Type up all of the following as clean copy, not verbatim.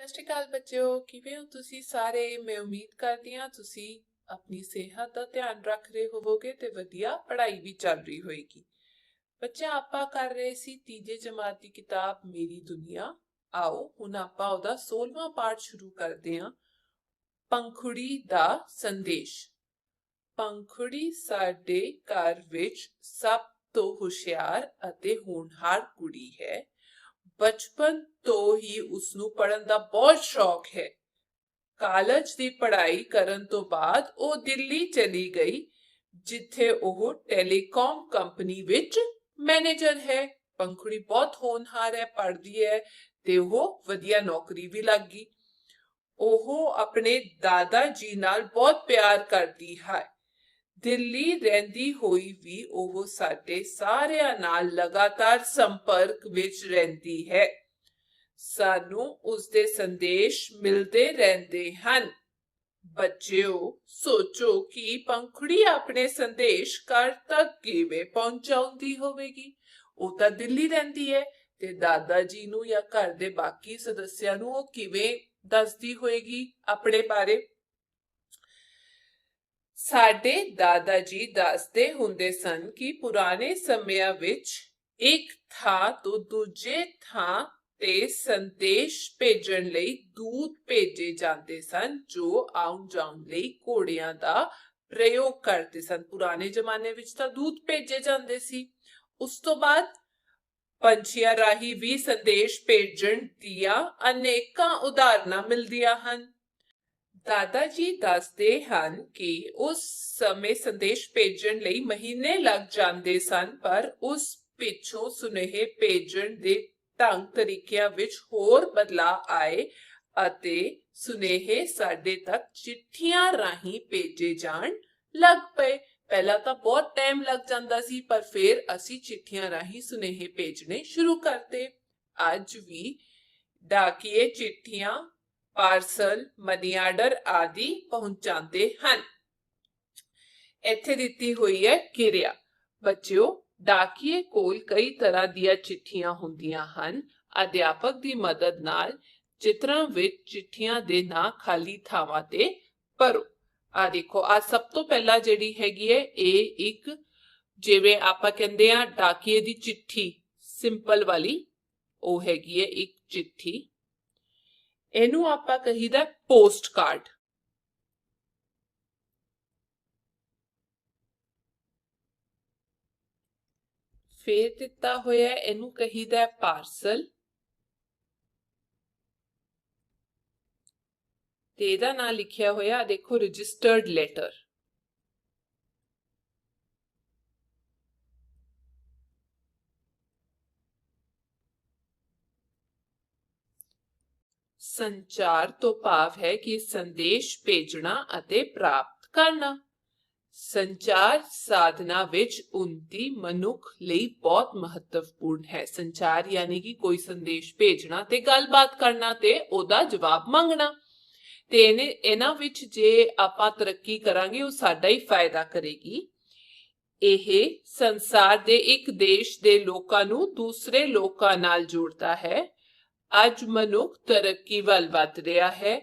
ਸ਼੍ਰੀ ਅਕਾਲ ਬੱਚਿਓ, ਕਿਵੇਂ ਹੋ ਤੁਸੀਂ ਸਾਰੇ? ਮੈਂ ਉਮੀਦ ਕਰਦੀ ਹਾਂ ਤੁਸੀਂ ਆਪਣੀ ਸਿਹਤ ਦਾ ਧਿਆਨ ਰੱਖ ਰਹੇ ਹੋਵੋਗੇ ਤੇ ਵਧੀਆ ਪੜ੍ਹਾਈ ਵੀ ਚੱਲ ਰਹੀ ਹੋਏਗੀ। ਬੱਚਾ ਆਪਾਂ ਕਰ ਰਹੇ ਸੀ ਤੀਜੇ ਜਮਾਤ ਦੀ ਕਿਤਾਬ ਮੇਰੀ ਦੁਨੀਆ। ਆਓ ਹੁਣ ਆਪਾਂ ਉਹਦਾ 16ਵਾਂ ਪਾਠ ਸ਼ੁਰੂ ਕਰਦੇ ਹਾਂ। ਪੰਖੁੜੀ ਦਾ ਸੰਦੇਸ਼। ਪੰਖੁੜੀ ਸਾਡੇ ਘਰ ਵਿੱਚ ਸਭ ਤੋਂ ਹੁਸ਼ਿਆਰ ਅਤੇ ਹੋਣਹਾਰ ਕੁੜੀ ਹੈ। बचपन तो ही उसनू पढ़न दा बहुत शौक है। कालेज दी पढ़ाई करन तो बाद ओ दिल्ली चली गई, जिथे ओह टेलीकॉम कंपनी विच मैनेजर है। पंखुड़ी बहुत होनहार है, पढ़दी है ते ओह वधिया नौकरी भी लग गई। ओह अपने दादा जी नाल बहुत प्यार करदी है। दिल्ली रहंदी होई भी ओह साडे सारियां नाल लगातार संपर्क विच रहंदी है। सानू उसदे संदेश मिलते रहंदे हन। बच्चों, सोचो कि पंखुड़ी अपने संदेश घर तक किवें पहुंचाउंदी होवेगी। ਉਹ ਤਾਂ ਦਿੱਲੀ ਰਹਿੰਦੀ ਹੈ ਤੇ ਦਾਦਾ ਜੀ ਨੂੰ ਜਾਂ ਘਰ ਦੇ ਬਾਕੀ ਸਦੱਸਿਆਂ ਨੂੰ ਉਹ ਕਿਵੇਂ ਦੱਸਦੀ ਹੋਏਗੀ ਆਪਣੇ ਬਾਰੇ। ਸਾਡੇ ਦਾਦਾ ਜੀ ਦੱਸਦੇ ਹੁੰਦੇ ਸਨ ਕਿ ਪੁਰਾਣੇ ਸਮਿਆਂ ਵਿੱਚ ਇੱਕ ਥਾਂ ਤੋਂ ਦੂਜੇ ਥਾਂ ਤੇ ਸੰਦੇਸ਼ ਭੇਜਣ ਲਈ ਦੂਤ ਭੇਜੇ ਜਾਂਦੇ ਸਨ, ਜੋ ਆਉਣ ਜਾਣ ਲਈ ਘੋੜਿਆਂ ਦਾ ਪ੍ਰਯੋਗ ਕਰਦੇ ਸਨ। ਪੁਰਾਣੇ ਜ਼ਮਾਨੇ ਵਿੱਚ ਤਾਂ ਦੂਤ ਭੇਜੇ ਜਾਂਦੇ ਸੀ। ਉਸ ਤੋਂ ਬਾਅਦ ਪੰਛੀਆਂ ਰਾਹੀਂ ਵੀ ਸੰਦੇਸ਼ ਭੇਜਣ ਦੀਆਂ ਅਨੇਕਾਂ ਉਦਾਹਰਨਾਂ ਮਿਲਦੀਆਂ ਹਨ। दादा जी दसदे हन कि उस समय संदेश भेजण लई महीने लग जांदे सन, पर उस पिछों सुनेहे भेजण दे ढंग तरीकिਆਂ ਵਿੱਚ ਹੋਰ ਬਦਲਾਅ ਆਏ ਅਤੇ ਸੁਨੇਹੇ ਸਾਡੇ ਤੱਕ ਚਿੱਠੀਆਂ ਰਾਹੀਂ ਭੇਜੇ ਜਾਣ ਲੱਗ ਪਏ। ਪਹਿਲਾਂ ਤਾਂ ਬਹੁਤ ਟਾਈਮ ਲੱਗ ਜਾਂਦਾ ਸੀ, ਪਰ ਫਿਰ ਅਸੀਂ ਚਿੱਠੀਆਂ ਰਾਹੀਂ ਸੁਨੇਹੇ ਭੇਜਣੇ ਸ਼ੁਰੂ ਕਰਤੇ। ਅੱਜ ਵੀ ਡਾਕੀਏ ਚਿੱਠੀਆਂ, पार्सल, मनी आर्डर आदि पहुंचाते हैं। इत्थे दिती हुई है किरिया। बच्चों, डाकिए कोल कई तरह दियां चिट्ठियां हुंदियां हन। अध्यापक दी मदद नाल चित्रां विच चिट्ठियां दे ना खाली थावां ते भरो। आ देखो, आ सब तो पहला जिहड़ी हैगी है ਇਹ ਇੱਕ ਜਿਵੇਂ ਆਪਾਂ ਕਹਿੰਦੇ ਆ ਡਾਕੀਏ ਦੀ ਚਿੱਠੀ ਸਿੰਪਲ ਵਾਲੀ, ਉਹ ਹੈਗੀ ਹੈ ਇੱਕ ਚਿੱਠੀ। ਇਹਨੂੰ ਆਪਾਂ ਕਹੀਦਾ ਪੋਸਟ ਕਾਰਡ। ਫੇਰ ਦਿੱਤਾ ਹੋਇਆ ਇਹਨੂੰ ਕਹੀਦਾ ਪਾਰਸਲ ਤੇ ਇਹਦਾ ਨਾਂ ਲਿਖਿਆ ਹੋਇਆ ਦੇਖੋ ਰਜਿਸਟਰਡ ਲੈਟਰ। ਸੰਚਾਰ ਤੋਂ ਭਾਵ ਹੈ ਕਿ ਸੰਦੇਸ਼ ਭੇਜਣਾ ਅਤੇ ਪ੍ਰਾਪਤ ਕਰਨਾ। ਸੰਚਾਰ ਸਾਧਨਾ ਵਿੱਚ ਉੱਨਤੀ ਮਨੁੱਖ ਲਈ ਬਹੁਤ ਮਹੱਤਵਪੂਰਨ ਹੈ। ਸੰਚਾਰ ਯਾਨੀ ਕਿ ਕੋਈ ਸੰਦੇਸ਼ ਭੇਜਣਾ ਤੇ ਗੱਲਬਾਤ ਕਰਨਾ ਤੇ ਉਹਦਾ ਜਵਾਬ ਮੰਗਣਾ। ਤੇ ਇਹਨਾਂ ਵਿੱਚ ਜੇ ਆਪਾਂ ਤਰੱਕੀ ਕਰਾਂਗੇ ਉਹ ਸਾਡਾ ਹੀ ਫਾਇਦਾ ਕਰੇਗੀ। ਇਹ ਸੰਸਾਰ ਦੇ ਇੱਕ ਦੇਸ਼ ਦੇ ਲੋਕਾਂ ਨੂੰ ਦੂਸਰੇ ਲੋਕਾਂ ਨਾਲ ਜੋੜਦਾ ਹੈ। ਅੱਜ ਮਨੁੱਖ ਤਰੱਕੀ ਵੱਲ ਵੱਧ ਰਿਹਾ ਹੈ।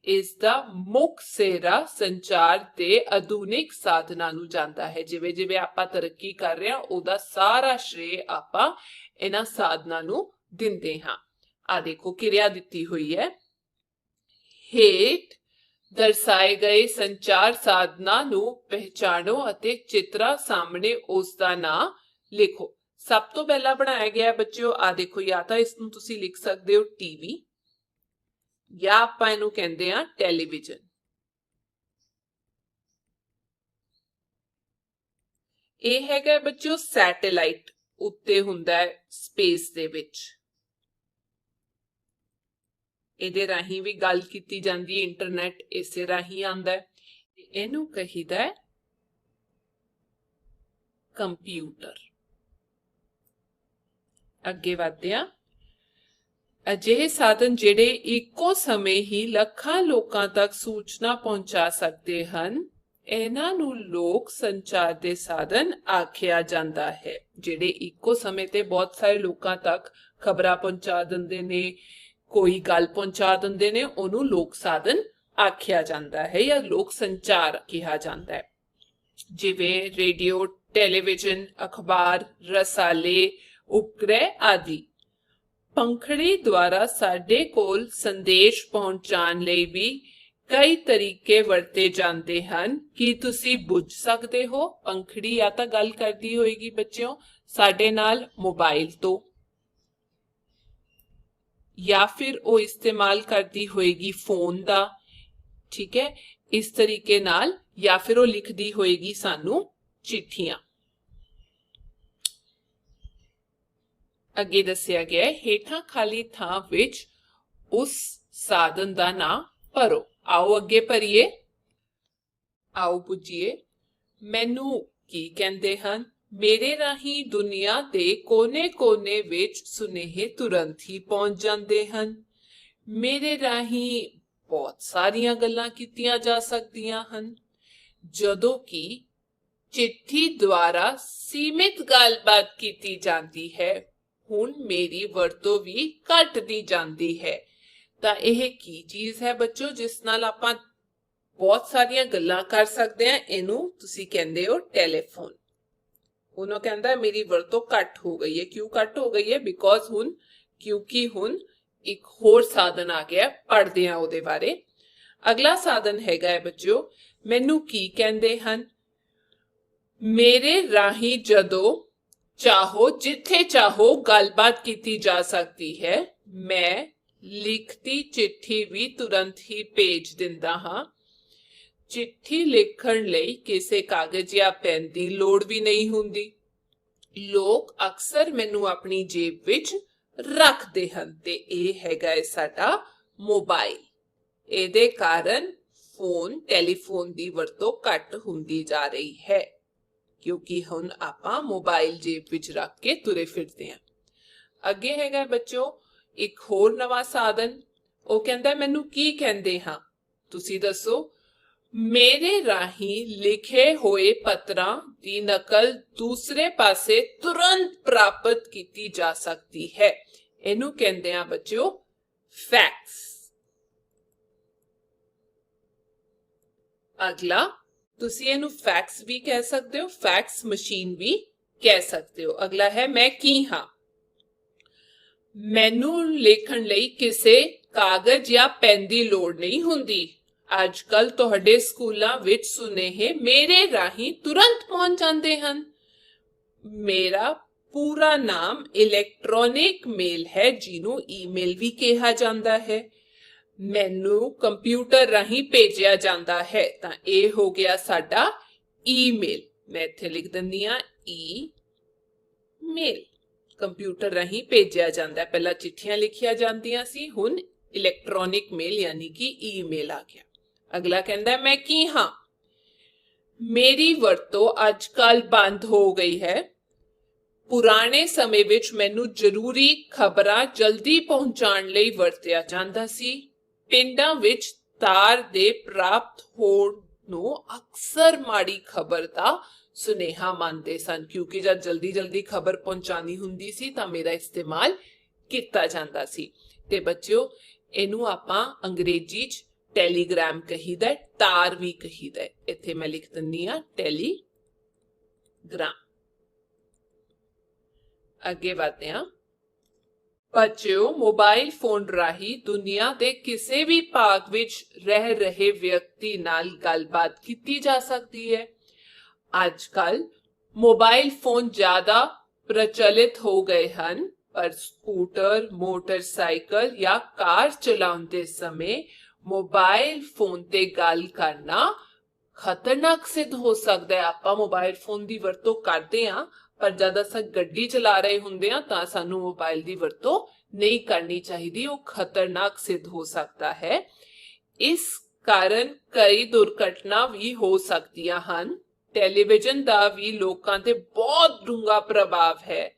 ਇਸ ਦਾ ਮੁੱਖ ਸਿਹਰਾ ਸੰਚਾਰ ਤੇ ਆਧੁਨਿਕ ਸਾਧਨਾਂ ਨੂੰ ਜਾਂਦਾ ਹੈ। ਜਿਵੇਂ ਜਿਵੇਂ ਆਪਾਂ ਤਰੱਕੀ ਕਰ ਰਹੇ ਹਾਂ ਉਹਦਾ ਸਾਰਾ ਸ਼੍ਰੇਅ ਆਪਾਂ ਇਹਨਾਂ ਸਾਧਨਾਂ ਨੂੰ ਦਿੰਦੇ ਹਾਂ। ਆ ਦੇਖੋ ਕਿਰਿਆ ਦਿੱਤੀ ਹੋਈ ਹੈ। ਹੇਠ ਦਰਸਾਏ ਗਏ ਸੰਚਾਰ ਸਾਧਨਾਂ ਨੂੰ ਪਹਿਚਾਣੋ ਅਤੇ ਚਿੱਤਰਾਂ ਸਾਹਮਣੇ ਉਸ ਦਾ ਨਾਂ ਲਿਖੋ। ਸਭ ਤੋਂ ਪਹਿਲਾਂ ਬਣਾਇਆ ਗਿਆ ਬੱਚਿਓ, ਆ ਦੇਖੋ, ਜਾਂ ਤਾਂ ਇਸ ਨੂੰ ਤੁਸੀਂ ਲਿਖ ਸਕਦੇ ਹੋ ਟੀਵੀ ਜਾਂ ਆਪਾਂ ਇਹਨੂੰ ਕਹਿੰਦੇ ਆ ਟੈਲੀਵਿਜ਼ਨ। ਇਹ ਹੈਗਾ ਬੱਚਿਓ ਸੈਟੇਲਾਈਟ, ਉੱਤੇ ਹੁੰਦਾ ਹੈ ਸਪੇਸ ਦੇ ਵਿੱਚ। ਇਹਦੇ ਰਾਹੀਂ ਵੀ ਗੱਲ ਕੀਤੀ ਜਾਂਦੀ ਹੈ, ਇੰਟਰਨੈਟ ਇਸੇ ਰਾਹੀਂ ਆਉਂਦਾ ਹੈ। ਇਹਨੂੰ ਕਹੀਦਾ ਹੈ ਕੰਪਿਊਟਰ। ਅੱਗੇ ਵਧਦੇ ਆ। ਅਜਿਹੇ ਸਾਧਨ ਜਿਹੜੇ ਇੱਕੋ ਸਮੇਂ ਹੀ ਲੱਖਾਂ ਲੋਕਾਂ ਤੱਕ ਸੂਚਨਾ ਪਹੁੰਚਾ ਸਕਦੇ ਹਨ, ਇਹਨਾਂ ਨੂੰ ਲੋਕ ਸੰਚਾਰ ਦੇ ਸਾਧਨ ਆਖਿਆ ਜਾਂਦਾ ਹੈ। ਜਿਹੜੇ ਇੱਕੋ ਸਮੇਂ ਤੇ ਬਹੁਤ ਸਾਰੇ ਲੋਕਾਂ ਤੱਕ ਖਬਰਾਂ ਪਹੁੰਚਾ ਦਿੰਦੇ ਨੇ, ਕੋਈ ਗੱਲ ਪਹੁੰਚਾ ਦਿੰਦੇ ਨੇ, ਉਹਨੂੰ ਲੋਕ ਸਾਧਨ ਆਖਿਆ ਜਾਂਦਾ ਹੈ ਜਾਂ ਲੋਕ ਸੰਚਾਰ ਕਿਹਾ ਜਾਂਦਾ ਹੈ। ਜਿਵੇਂ ਰੇਡੀਓ, ਟੈਲੀਵਿਜ਼ਨ, ਅਖਬਾਰ, ਰਸਾਲੇ, ਉਪਗ੍ਰਹਿ ਆਦਿ। ਪੰਖੜੀ ਦੁਆਰਾ ਸਾਡੇ ਕੋਲ ਸੰਦੇਸ਼ ਪਹੁੰਚਾਉਣ ਲਈ ਵੀ ਕਈ ਤਰੀਕੇ ਵਰਤੇ ਜਾਂਦੇ ਹਨ। ਕੀ ਤੁਸੀਂ ਬੁੱਝ ਸਕਦੇ ਹੋ? ਪੰਖੜੀ ਜਾਂ ਤਾਂ ਗੱਲ ਕਰਦੀ ਹੋਏਗੀ ਬੱਚਿਓ ਸਾਡੇ ਨਾਲ ਮੋਬਾਈਲ ਤੋਂ, ਜਾਂ ਫਿਰ ਉਹ ਇਸਤੇਮਾਲ ਕਰਦੀ ਹੋਏਗੀ ਫੋਨ ਦਾ, ਠੀਕ ਹੈ, ਇਸ ਤਰੀਕੇ ਨਾਲ, ਜਾਂ ਫਿਰ ਉਹ ਲਿਖਦੀ ਹੋਏਗੀ ਸਾਨੂੰ ਚਿੱਠੀਆਂ। ਅੱਗੇ ਦੱਸਿਆ ਗਿਆ ਹੈ, ਹੇਠਾਂ ਖਾਲੀ ਥਾਂ ਵਿੱਚ ਉਸ ਸਾਧਨ ਦਾ ਨਾਮ ਭਰੋ। ਆਓ ਅੱਗੇ ਭਰੀਏ। ਆਓ ਪੁੱਛੀਏ, ਮੈਨੂੰ ਕੀ ਕਹਿੰਦੇ ਹਨ? ਮੇਰੇ ਰਾਹੀਂ ਦੁਨੀਆ ਦੇ ਕੋਨੇ-ਕੋਨੇ ਵਿੱਚ ਸੁਨੇਹੇ ਤੁਰੰਤ ਹੀ ਪਹੁੰਚ ਜਾਂਦੇ ਹਨ। ਮੇਰੇ ਰਾਹੀਂ ਬਹੁਤ ਸਾਰੀਆਂ ਗੱਲਾਂ ਕੀਤੀਆਂ ਜਾ ਸਕਦੀਆਂ ਹਨ, ਜਦੋਂ ਕਿ ਚਿੱਠੀ ਦੁਆਰਾ ਸੀਮਿਤ ਗੱਲਬਾਤ ਕੀਤੀ ਜਾਂਦੀ ਹੈ। ਹੁਣ ਮੇਰੀ ਵਰਤੋਂ ਵੀ ਘਟਦੀ ਜਾਂਦੀ ਹੈ। ਤਾਂ ਇਹ ਕੀ ਚੀਜ਼ ਹੈ ਬੱਚੋ ਜਿਸ ਨਾਲ ਆਪਾਂ ਬਹੁਤ ਸਾਰੀਆਂ ਗੱਲਾਂ ਕਰ ਸਕਦੇ ਹਾਂ? ਇਹਨੂੰ ਤੁਸੀਂ ਕਹਿੰਦੇ ਹੋ ਟੈਲੀਫੋਨ। ਉਹਨੂੰ ਕਹਿੰਦਾ ਮੇਰੀ ਵਰਤੋਂ ਘੱਟ ਹੋ ਗਈ ਹੈ। ਕਿਉਂ ਘੱਟ ਹੋ ਗਈ ਹੈ? ਕਿਉਂਕਿ ਹੁਣ ਇੱਕ ਹੋਰ ਸਾਧਨ ਆ ਗਿਆ, ਪੜ੍ਹਦੇ ਹਾਂ ਉਹਦੇ ਬਾਰੇ। ਅਗਲਾ ਸਾਧਨ ਹੈਗਾ ਹੈ ਬੱਚਿਓ, ਮੈਨੂੰ ਕੀ ਕਹਿੰਦੇ ਹਨ? ਮੇਰੇ ਰਾਹੀਂ ਜਦੋਂ ਚਾਹੋ ਜਿੱਥੇ ਚਾਹੋ ਗੱਲਬਾਤ ਕੀਤੀ ਜਾ ਸਕਦੀ ਹੈ। ਮੈਂ ਲਿਖਤੀ ਚਿੱਠੀ ਵੀ ਤੁਰੰਤ ਹੀ ਭੇਜ ਦਿੰਦਾ ਹਾਂ। ਚਿੱਠੀ ਲਿਖਣ ਲਈ ਕਿਸੇ ਕਾਗਜ਼ ਜਾਂ ਪੈਨ ਦੀ ਲੋੜ ਵੀ ਨਹੀਂ ਹੁੰਦੀ। ਲੋਕ ਅਕਸਰ ਮੈਨੂੰ ਆਪਣੀ ਜੇਬ ਵਿੱਚ ਰੱਖਦੇ ਹਨ ਤੇ ਇਹ ਹੈਗਾ ਸਾਡਾ ਮੋਬਾਈਲ। ਇਹਦੇ ਕਾਰਨ ਟੈਲੀਫੋਨ ਦੀ ਵਰਤੋਂ ਘੱਟ ਹੁੰਦੀ ਜਾ ਰਹੀ ਹੈ, ਕਿਉਂਕਿ ਹੁਣ ਆਪਾਂ ਮੋਬਾਈਲ ਜੇਬ ਵਿੱਚ ਰੱਖ ਕੇ ਤੁਰੇ ਫਿਰਦੇ ਹਾਂ। ਅੱਗੇ ਹੈਗਾ ਬੱਚੋ ਇੱਕ ਹੋਰ ਨਵਾਂ ਸਾਧਨ। ਉਹ ਕਹਿੰਦਾ ਮੈਨੂੰ ਕੀ ਕਹਿੰਦੇ ਹਾਂ? ਤੁਸੀਂ ਦੱਸੋ। ਮੇਰੇ ਰਾਹੀਂ ਲਿਖੇ ਹੋਏ ਪੱਤਰਾਂ ਦੀ ਨਕਲ ਦੂਸਰੇ ਪਾਸੇ ਤੁਰੰਤ ਪ੍ਰਾਪਤ ਕੀਤੀ ਜਾ ਸਕਦੀ ਹੈ। ਇਹਨੂੰ ਕਹਿੰਦੇ ਆ ਬੱਚਿਓ ਫੈਕਸ। ਅਗਲਾ, ਤੁਸੀਂ ਇਹਨੂੰ ਫੈਕਸ ਵੀ ਕਹਿ ਸਕਦੇ ਹੋ, ਫੈਕਸ ਮਸ਼ੀਨ ਵੀ ਕਹਿ ਸਕਦੇ ਹੋ। ਅਗਲਾ ਹੈ ਮੈਂ ਕੀ ਹਾਂ? ਮੈਨੂੰ ਲਿਖਣ ਲਈ ਕਿਸੇ ਕਾਗਜ਼ ਜਾਂ ਪੈਨ ਦੀ ਲੋੜ ਨਹੀਂ ਹੁੰਦੀ। ਅੱਜ ਕੱਲ ਤੁਹਾਡੇ ਸਕੂਲਾਂ ਵਿੱਚ ਸੁਨੇਹੇ ਮੇਰੇ ਰਾਹੀਂ ਤੁਰੰਤ ਪਹੁੰਚ ਜਾਂਦੇ ਹਨ। ਮੇਰਾ ਪੂਰਾ ਨਾਮ ਇਲੈਕਟ੍ਰੋਨਿਕ ਮੇਲ ਹੈ, ਜਿਹਨੂੰ ਈਮੇਲ ਵੀ ਕਿਹਾ ਜਾਂਦਾ ਹੈ। ਮੈਨੂੰ ਕੰਪਿਊਟਰ ਰਾਹੀਂ ਭੇਜਿਆ ਜਾਂਦਾ ਹੈ। ਤਾਂ ਇਹ ਹੋ ਗਿਆ ਸਾਡਾ ਈਮੇਲ। ਮੈਂ ਇੱਥੇ ਲਿਖ ਦਿੰਦੀ ਹਾਂ ਈਮੇਲ। ਕੰਪਿਊਟਰ ਰਾਹੀਂ ਭੇਜਿਆ ਜਾਂਦਾ। ਪਹਿਲਾਂ ਚਿੱਠੀਆਂ ਲਿਖੀਆਂ ਜਾਂਦੀਆਂ ਸੀ, ਹੁਣ ਇਲੈਕਟ੍ਰੋਨਿਕ ਮੇਲ ਯਾਨੀ ਕਿ ਈਮੇਲ ਆ ਗਿਆ। ਅਗਲਾ ਕਹਿੰਦਾ ਮੈਂ ਕੀ ਹਾਂ? ਮੇਰੀ ਵਰਤੋਂ ਅੱਜ ਕੱਲ ਬੰਦ ਹੋ ਗਈ ਹੈ। ਪੁਰਾਣੇ ਸਮੇਂ ਵਿੱਚ ਮੈਨੂੰ ਜ਼ਰੂਰੀ ਖਬਰਾਂ ਜਲਦੀ ਪਹੁੰਚਾਉਣ ਲਈ ਵਰਤਿਆ ਜਾਂਦਾ ਸੀ। ਪਿੰਡਾਂ ਵਿੱਚ ਤਾਰ ਦੇ ਪ੍ਰਾਪਤ ਹੋਣ ਨੂੰ ਅਕਸਰ ਮਾੜੀ ਖਬਰ ਦਾ ਸੁਨੇਹਾ ਮੰਨਦੇ ਸਨ, ਕਿਉਂਕਿ ਜਦ ਜਲਦੀ ਖਬਰ ਪਹੁੰਚਾਣੀ ਹੁੰਦੀ ਸੀ ਤਾਂ ਮੇਰਾ ਇਸਤੇਮਾਲ ਕੀਤਾ ਜਾਂਦਾ ਸੀ। ਤੇ ਬੱਚਿਓ ਇਹਨੂੰ ਆਪਾਂ ਅੰਗਰੇਜ਼ੀ 'ਚ ਟੈਲੀਗ੍ਰਾਮ ਕਹੀਦਾ, ਤਾਰ ਵੀ ਕਹੀਦਾ। ਇੱਥੇ ਮੈਂ ਲਿਖ ਦਿੰਦੀ ਹਾਂ ਟੈਲੀਗ੍ਰਾਮ। ਅੱਗੇ ਵਧਦੇ ਹਾਂ ਬੱਚਿਓ, ਮੋਬਾਈਲ ਫੋਨ ਰਾਹੀਂ ਦੁਨੀਆ ਦੇ ਕਿਸੇ ਵੀ ਭਾਗ ਵਿੱਚ ਰਹਿ ਰਹੇ ਵਿਅਕਤੀ ਨਾਲ ਗੱਲਬਾਤ ਕੀਤੀ ਜਾ ਸਕਦੀ ਹੈ। ਅੱਜ ਕੱਲ ਮੋਬਾਈਲ ਫੋਨ ਜ਼ਿਆਦਾ ਪ੍ਰਚਲਿਤ ਹੋ ਗਏ ਹਨ, ਪਰ ਸਕੂਟਰ, ਮੋਟਰਸਾਈਕਲ ਜਾਂ ਕਾਰ ਚਲਾਉਂਦੇ ਸਮੇਂ ਮੋਬਾਈਲ ਫੋਨ ਤੇ ਗੱਲ ਕਰਨਾ ਖਤਰਨਾਕ ਸਿੱਧ ਹੋ ਸਕਦਾ ਹੈ। ਆਪਾਂ ਮੋਬਾਈਲ ਫੋਨ ਦੀ ਵਰਤੋਂ ਕਰਦੇ ਹਾਂ, ਪਰ ਜਦ ਅਸੀਂ ਗੱਡੀ ਚਲਾ ਰਹੇ ਹੁੰਦੇ ਹਾਂ ਤਾਂ ਸਾਨੂੰ ਮੋਬਾਈਲ ਦੀ ਵਰਤੋਂ ਨਹੀਂ ਕਰਨੀ ਚਾਹੀਦੀ। ਉਹ ਖਤਰਨਾਕ ਸਿੱਧ ਹੋ ਸਕਦਾ ਹੈ। ਇਸ ਕਾਰਨ ਕਈ ਦੁਰਘਟਨਾ ਵੀ ਹੋ ਸਕਦੀਆਂ ਹਨ। ਟੈਲੀਵਿਜ਼ਨ ਦਾ ਵੀ ਲੋਕਾਂ ਤੇ ਬਹੁਤ ਡੂੰਘਾ ਪ੍ਰਭਾਵ ਹੈ।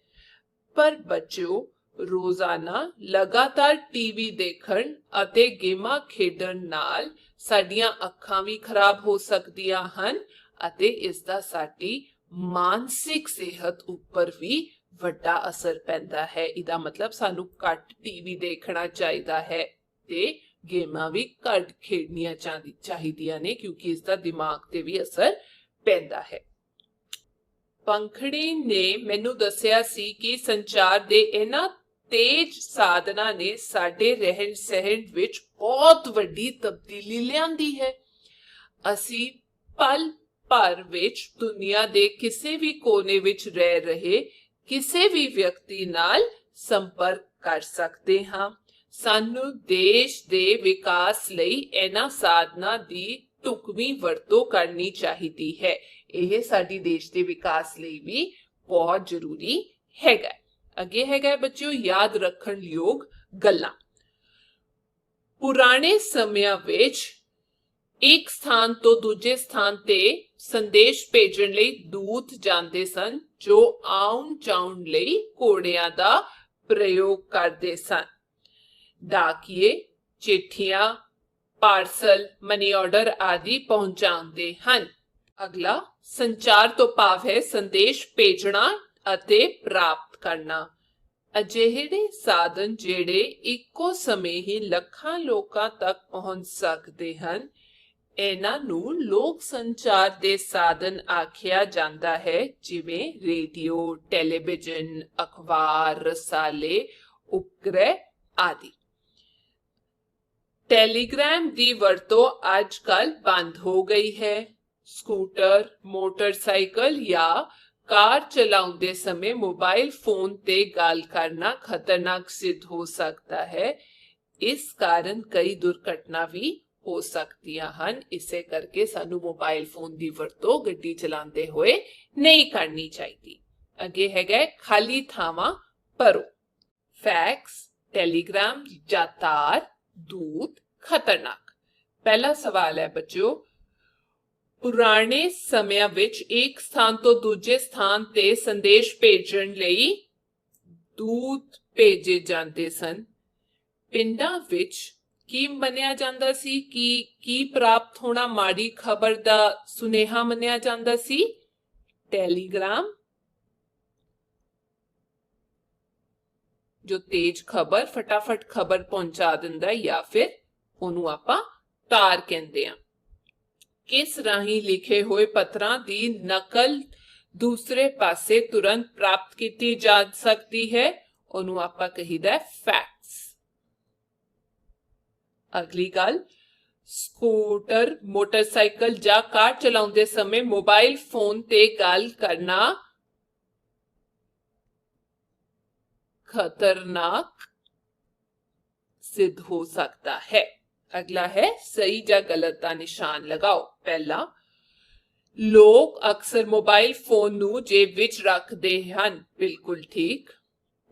ਪਰ ਬੱਚਿਓ, ਰੋਜ਼ਾਨਾ ਲਗਾਤਾਰ ਟੀਵੀ ਦੇਖਣ ਅਤੇ ਗੇਮਾਂ ਖੇਡਣ ਨਾਲ ਸਾਡੀਆਂ ਅੱਖਾਂ ਵੀ ਖਰਾਬ ਹੋ ਸਕਦੀਆਂ ਹਨ ਅਤੇ ਇਸ ਦਾ ਸਾਡੀ ਮਾਨਸਿਕ ਸਿਹਤ ਉੱਪਰ ਵੀ ਵੱਡਾ ਅਸਰ ਪੈਂਦਾ ਹੈ। ਇਹਦਾ ਮਤਲਬ ਸਾਨੂੰ ਘੱਟ ਟੀਵੀ ਦੇਖਣਾ ਚਾਹੀਦਾ ਹੈ ਤੇ ਗੇਮਾਂ ਵੀ ਘੱਟ ਖੇਡਣੀਆਂ ਚਾਹੀਦੀਆਂ ਨੇ, ਕਿਉਂਕਿ ਇਸ ਦਾ ਦਿਮਾਗ ਤੇ ਵੀ ਅਸਰ ਪੈਂਦਾ ਹੈ। ਪੰਖੜੀ ਨੇ ਮੈਨੂੰ ਦੱਸਿਆ ਸੀ ਕਿ ਸੰਚਾਰ ਦੇ ਇਹਨਾਂ ਤੇਜ਼ ਸਾਧਨਾਂ ਨੇ ਸਾਡੇ ਰਹਿਣ ਸਹਿਣ ਵਿੱਚ ਬਹੁਤ ਵੱਡੀ ਤਬਦੀਲੀ ਲਿਆਂਦੀ ਹੈ। ਅਸੀਂ ਪਲ ਭਰ ਵਿੱਚ ਦੁਨੀਆ ਦੇ ਕਿਸੇ ਵੀ ਕੋਨੇ ਵਿੱਚ ਰਹਿ ਰਹੇ ਕਿਸੇ ਵੀ ਵਿਅਕਤੀ ਨਾਲ ਸੰਪਰਕ ਕਰ ਸਕਦੇ ਹਾਂ। ਸਾਨੂੰ ਦੇਸ਼ ਦੇ ਵਿਕਾਸ ਲਈ ਇਹਨਾਂ ਸਾਧਨਾਂ ਦੀ ਢੁਕਵੀਂ ਵਰਤੋਂ ਕਰਨੀ ਚਾਹੀਦੀ ਹੈ। ਇਹ ਸਾਡੀ ਦੇਸ਼ ਦੇ ਵਿਕਾਸ ਲਈ ਵੀ ਬਹੁਤ ਜ਼ਰੂਰੀ ਹੈਗਾ। ਅੱਗੇ ਹੈਗਾ ਬੱਚਿਓ ਯਾਦ ਰੱਖਣ ਯੋਗ ਗੱਲਾਂ। ਪੁਰਾਣੇ ਸਮਿਆਂ ਵਿੱਚ ਇੱਕ ਸਥਾਨ ਤੋਂ ਦੂਜੇ ਸਥਾਨ ਤੇ ਸੰਦੇਸ਼ ਭੇਜਣ ਲਈ ਦੂਤ ਜਾਂਦੇ ਸਨ, ਜੋ ਆਉਣ ਜਾਣ ਲਈ ਘੋੜਿਆਂ ਦਾ ਪ੍ਰਯੋਗ ਕਰਦੇ ਸਨ। ਡਾਕੀਏ ਚਿੱਠੀਆਂ, ਪਾਰਸਲ, ਮਨੀ ਆਰਡਰ ਆਦਿ ਪਹੁੰਚਾਉਂਦੇ ਹਨ। ਅਗਲਾ ਸੰਚਾਰ ਤੋਂ ਭਾਵ ਹੈ ਸੰਦੇਸ਼ ਭੇਜਣਾ ਅਤੇ ਪ੍ਰਾਪਤ ਕਰਨਾ। ਅਜਿਹੇ ਸਾਧਨ ਜਿਹੜੇ ਇੱਕੋ ਸਮੇਂ ਹੀ ਲੱਖਾਂ ਲੋਕਾਂ ਤੱਕ ਪਹੁੰਚ ਸਕਦੇ ਹਨ, ਇਹਨਾਂ ਨੂੰ ਲੋਕ ਸੰਚਾਰ ਦੇ ਸਾਧਨ ਆਖਿਆ ਜਾਂਦਾ ਹੈ, ਜਿਵੇਂ ਰੇਡੀਓ, ਟੈਲੀਵਿਜ਼ਨ, ਅਖਬਾਰ, ਰਸਾਲੇ, ਉਪਗ੍ਰਹਿ ਆਦਿ। ਟੈਲੀਗ੍ਰਾਮ ਦੀ ਵਰਤੋਂ ਅੱਜ ਕੱਲ੍ਹ ਬੰਦ ਹੋ ਗਈ ਹੈ। ਸਕੂਟਰ, ਮੋਟਰਸਾਈਕਲ ਜਾਂ ਕਾਰ ਚਲਾਉਂਦੇ ਸਮੇਂ ਮੋਬਾਈਲ ਫੋਨ ਤੇ ਗੱਲ ਕਰਨਾ ਖਤਰਨਾਕ ਸਿੱਧ ਹੋ ਸਕਦਾ ਹੈ। ਇਸ ਕਾਰਨ ਕਈ ਦੁਰਘਟਨਾ ਵੀ ਹੋ ਸਕਦੀਆਂ ਹਨ। ਇਸੇ ਕਰਕੇ ਸਾਨੂੰ ਮੋਬਾਈਲ ਫੋਨ ਦੀ ਵਰਤੋਂ ਗੱਡੀ ਚਲਾਉਂਦੇ ਹੋਏ ਨਹੀਂ ਕਰਨੀ ਚਾਹੀਦੀ। ਅੱਗੇ ਹੈਗਾ ਖਾਲੀ ਥਾਵਾਂ ਭਰੋ। ਫੈਕਸ, ਟੈਲੀਗ੍ਰਾਮ ਜਾਂ ਤਾਰ, ਦੂਤ ਖਤਰਨਾਕ। ਪਹਿਲਾ ਸਵਾਲ ਹੈ ਬੱਚਿਓ, ਪੁਰਾਣੇ ਸਮਿਆਂ ਵਿੱਚ ਇੱਕ ਸਥਾਨ ਤੋਂ ਦੂਜੇ ਸਥਾਨ ਤੇ ਸੰਦੇਸ਼ ਭੇਜਣ ਲਈ ਦੂਤ ਭੇਜੇ ਜਾਂਦੇ ਸਨ। ਪਿੰਡਾਂ ਵਿੱਚ ਕੀ ਮੰਨਿਆ ਜਾਂਦਾ ਸੀ ਕਿ ਕੀ ਪ੍ਰਾਪਤ ਹੋਣਾ ਮਾੜੀ ਖਬਰ ਦਾ ਸੁਨੇਹਾ ਮੰਨਿਆ ਜਾਂਦਾ ਸੀ? ਟੈਲੀਗ੍ਰਾਮ, ਜੋ ਤੇਜ਼ ਖਬਰ ਫਟਾਫਟ ਖਬਰ ਪਹੁੰਚਾ ਦਿੰਦਾ, ਜਾਂ ਫਿਰ ਉਹਨੂੰ ਆਪਾਂ ਤਾਰ ਕਹਿੰਦੇ ਆ। ਕਿਸ ਰਾਹੀਂ ਲਿਖੇ ਹੋਏ ਪੱਤਰਾਂ ਦੀ ਨਕਲ ਦੂਸਰੇ ਪਾਸੇ ਤੁਰੰਤ ਪ੍ਰਾਪਤ ਕੀਤੀ ਜਾ ਸਕਦੀ ਹੈ, ਉਹਨੂੰ ਆਪਾਂ ਕਹੀਦਾ ਫੈਕਸ। ਅਗਲੀ ਗੱਲ, ਸਕੂਟਰ, ਮੋਟਰਸਾਈਕਲ ਜਾਂ ਕਾਰ ਚਲਾਉਂਦੇ ਸਮੇਂ ਮੋਬਾਈਲ ਫੋਨ ਤੇ ਗੱਲ ਕਰਨਾ ਖਤਰਨਾਕ सिद्ध हो सकता है। अगला है सही या गलत का निशान लगाओ। पहला, लोग अक्सर मोबाइल फोन नू जेब विच रखते हैं, बिल्कुल ठीक।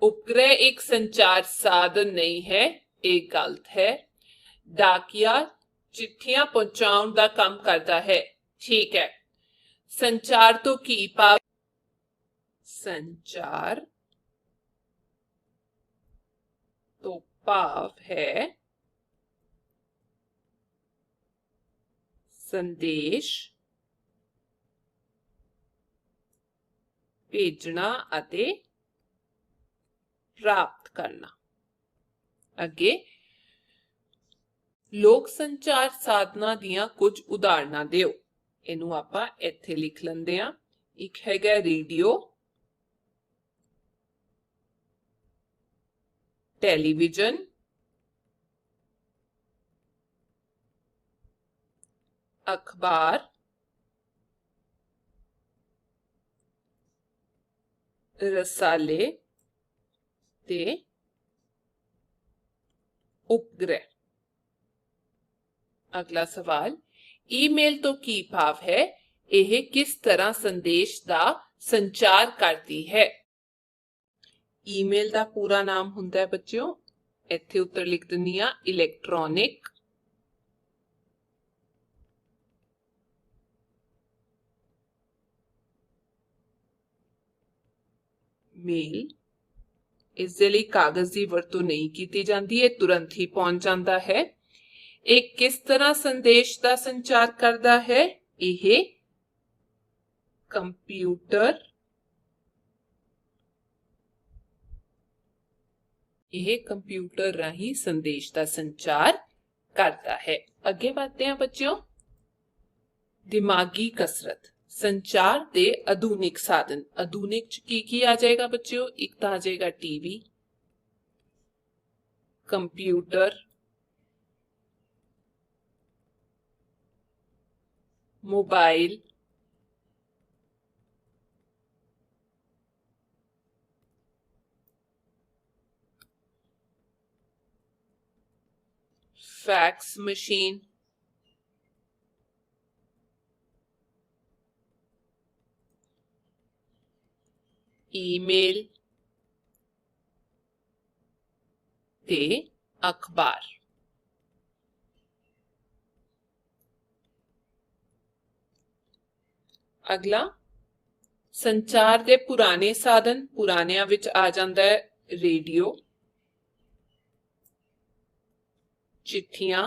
उपग्रह एक संचार साधन नहीं है, एक गलत है। डाकिया चिट्ठियां पहुंचाउण दा काम करता है, ठीक है। संचार तो की भाव, संचार तो भाव है संदेश भेजना अते प्राप्त करना। अगे लोक संचार साधना दियां कुछ उदाहरणां दिओ। इनू आपां इत्थे लिख लैंदे हां। एक हैगा रेडियो, टेलीविजन, अखबार, रसाले ते उपग्रह। अगला सवाल, ईमेल तो की भाव है, यह किस तरह संदेश दा संचार करती है? ईमेल ਦਾ ਪੂਰਾ ਨਾਮ ਹੁੰਦਾ ਹੈ ਬੱਚਿਓ, ਇੱਥੇ ਉੱਤਰ ਲਿਖ ਦਿੰਨੀ ਆ, ਇਲੈਕਟ੍ਰੋਨਿਕ ਮੇਲ। ਇਸ ਦੇ ਲਈ ਕਾਗਜ਼ ਦੀ ਵਰਤੋਂ ਨਹੀਂ ਕੀਤੀ ਜਾਂਦੀ ਹੈ, ਤੁਰੰਤ ਹੀ ਪਹੁੰਚ ਜਾਂਦਾ ਹੈ। ਇਹ ਕਿਸ ਤਰ੍ਹਾਂ ਸੰਦੇਸ਼ ਦਾ ਸੰਚਾਰ ਕਰਦਾ ਹੈ? ਇਹ ਕੰਪਿਊਟਰ ਇਹ ਕੰਪਿਊਟਰ ਰਾਹੀਂ ਸੰਦੇਸ਼ ਦਾ ਸੰਚਾਰ ਕਰਦਾ ਹੈ। ਅੱਗੇ ਵਧਦੇ ਹਾਂ ਬੱਚਿਓ। ਦਿਮਾਗੀ ਕਸਰਤ, ਸੰਚਾਰ ਦੇ ਆਧੁਨਿਕ ਸਾਧਨ। ਆਧੁਨਿਕ ਚ ਕੀ ਆ ਜਾਏਗਾ ਬੱਚਿਓ? ਇੱਕ ਤਾਂ ਆ ਜਾਏਗਾ TV, computer, mobile, fax machine, email ते अखबार। अगला संचार दे पुराने साधन। पुरानियां विच आ जांदा है रेडियो, चिट्ठियां,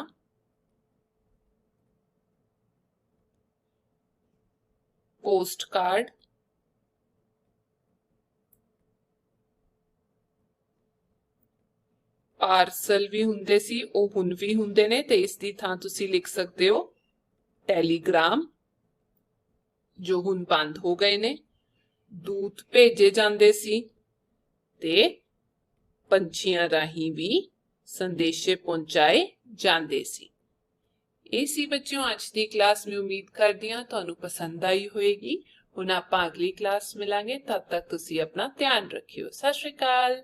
पोस्ट कार्ड, पार्सल भी हुंदे सी, ਉਹ ਹੁਣ ਵੀ ਹੁੰਦੇ ਨੇ ਤੇ ਇਸ ਦੀ ਥਾਂ ਤੁਸੀਂ ਲਿਖ ਸਕਦੇ ਹੋ ਟੈਲੀਗ੍ਰਾਮ, ਜੋ ਹੁਣ ਬੰਦ ਹੋ ਗਏ ਨੇ। ਦੂਤ ਭੇਜੇ ਜਾਂਦੇ ਸੀ ਤੇ ਪੰਛੀਆਂ ਰਾਹੀਂ ਵੀ ਸੰਦੇਸ਼ੇ ਪਹੁੰਚਾਏ ਜਾਂਦੇ ਸੀ। ਇਹ ਸੀ ਬੱਚਿਓ ਅੱਜ ਦੀ ਕਲਾਸ। ਮੈਂ ਉਮੀਦ ਕਰਦੀ ਹਾਂ ਤੁਹਾਨੂੰ ਪਸੰਦ ਆਈ ਹੋਵੇਗੀ। ਹੁਣ ਆਪਾਂ ਅਗਲੀ ਕਲਾਸ ਮਿਲਾਂਗੇ। ਤਦ ਤੱਕ ਤੁਸੀਂ ਆਪਣਾ ਧਿਆਨ ਰੱਖਿਓ। ਸਤਿ ਸ਼੍ਰੀ ਅਕਾਲ।